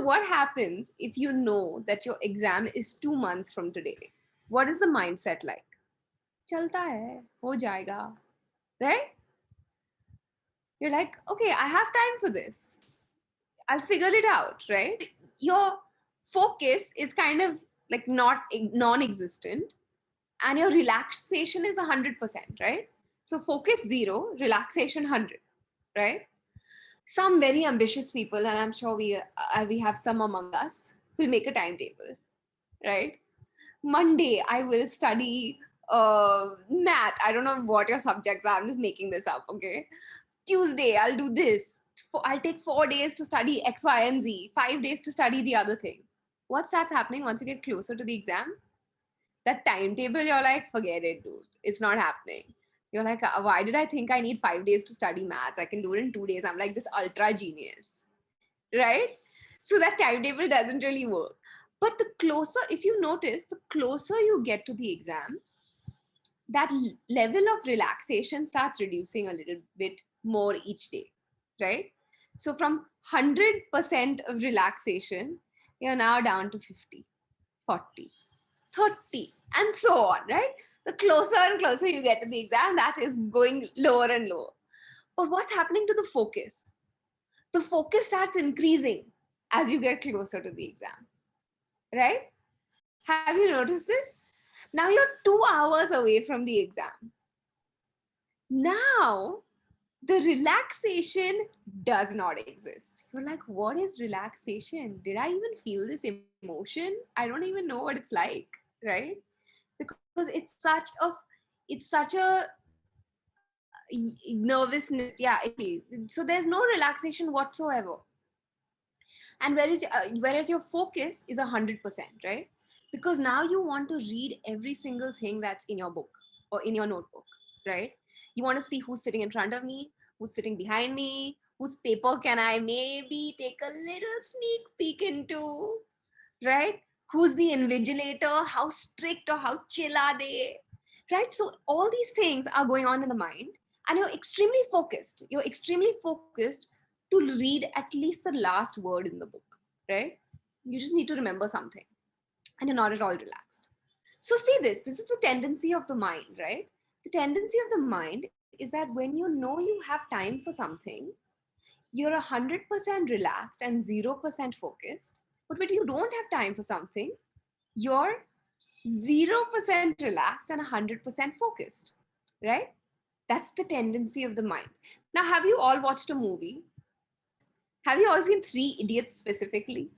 what happens if you know that your exam is 2 months from today? What is the mindset like? Chalta hai, ho jayega, right? You're like, okay, I have time for this. I'll figure it out, right? Your focus is kind of like not non-existent, and your relaxation is 100%, right? So focus 0, relaxation 100, right? Some very ambitious people, and I'm sure we have some among us, will make a timetable, right? Monday, I will study math. I don't know what your subjects are. I'm just making this up, okay? Tuesday, I'll do this. I'll take 4 days to study X, Y, and Z, 5 days to study the other thing. What starts happening once you get closer to the exam? That timetable, you're like, forget it, dude. It's not happening. You're like, why did I think I need 5 days to study maths? I can do it in 2 days. I'm like this ultra genius, right? So that timetable doesn't really work. But the closer, if you notice, the closer you get to the exam, that level of relaxation starts reducing a little bit more each day, right? So from 100% of relaxation, you're now down to 50, 40, 30, and so on, right? The closer and closer you get to the exam, that is going lower and lower. But what's happening to the focus? The focus starts increasing as you get closer to the exam, right? Have you noticed this? Now you're 2 hours away from the exam. Now the relaxation does not exist. You're like, what is relaxation? Did I even feel this emotion? I don't even know what it's like, right? Because it's such a nervousness. Yeah, so there's no relaxation whatsoever. And whereas your focus is 100%, right? Because now you want to read every single thing that's in your book or in your notebook, right? You want to see who's sitting in front of me, who's sitting behind me, whose paper can I maybe take a little sneak peek into, right? Who's the invigilator, how strict or how chill are they, right? So all these things are going on in the mind, and you're extremely focused. You're extremely focused to read at least the last word in the book, right? You just need to remember something, and you're not at all relaxed. So see this. This is the tendency of the mind, right? The tendency of the mind is that when you know you have time for something, you're 100% relaxed and 0% focused. But when you don't have time for something, you're 0% relaxed and 100% focused, right? That's the tendency of the mind. Now, have you all watched a movie? Have you all seen Three Idiots specifically?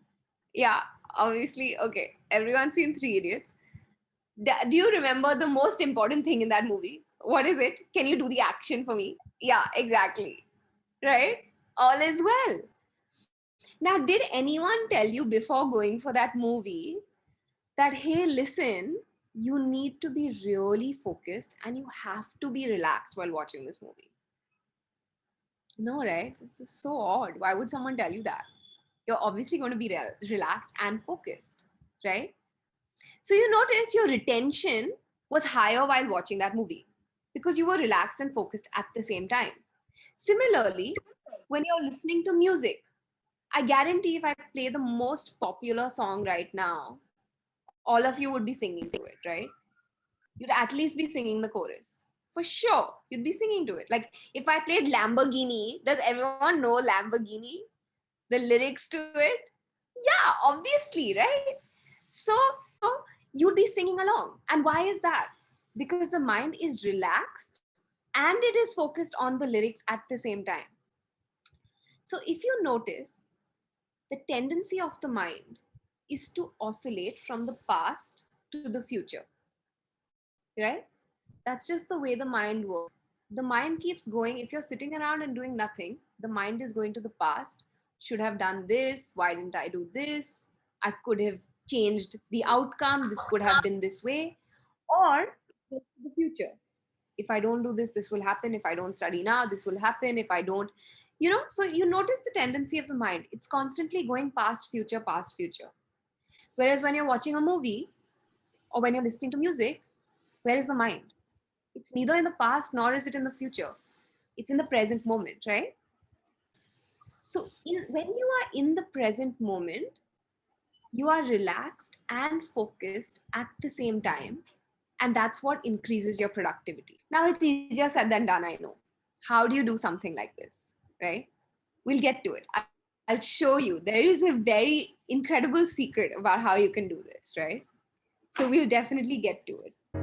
Yeah, obviously. Okay, everyone's seen Three Idiots. Do you remember the most important thing in that movie? What is it? Can you do the action for me? Yeah, exactly. Right? All is well. Now, did anyone tell you before going for that movie that, hey, listen, you need to be really focused and you have to be relaxed while watching this movie? No, right? This is so odd. Why would someone tell you that? You're obviously going to be relaxed and focused, right? So you notice your retention was higher while watching that movie because you were relaxed and focused at the same time. Similarly, when you're listening to music, I guarantee if I play the most popular song right now, all of you would be singing to it, right? You'd at least be singing the chorus. For sure, you'd be singing to it. Like if I played Lamborghini, does everyone know Lamborghini? The lyrics to it? Yeah, obviously, right? So you'd be singing along. And why is that? Because the mind is relaxed and it is focused on the lyrics at the same time. So if you notice, the tendency of the mind is to oscillate from the past to the future, right? That's just the way the mind works. The mind keeps going. If you're sitting around and doing nothing, the mind is going to the past. Should have done this. Why didn't I do this? I could have changed the outcome. This could have been this way. Or the future. If I don't do this, this will happen. If I don't study now, this will happen. If I don't, so you notice the tendency of the mind. It's constantly going past, future, past, future. Whereas when you're watching a movie or when you're listening to music, where is the mind? It's neither in the past nor is it in the future. It's in the present moment, right? So when you are in the present moment, you are relaxed and focused at the same time. And that's what increases your productivity. Now, it's easier said than done, I know. How do you do something like this, right? We'll get to it. I'll show you. There is a very incredible secret about how you can do this, right? So we'll definitely get to it.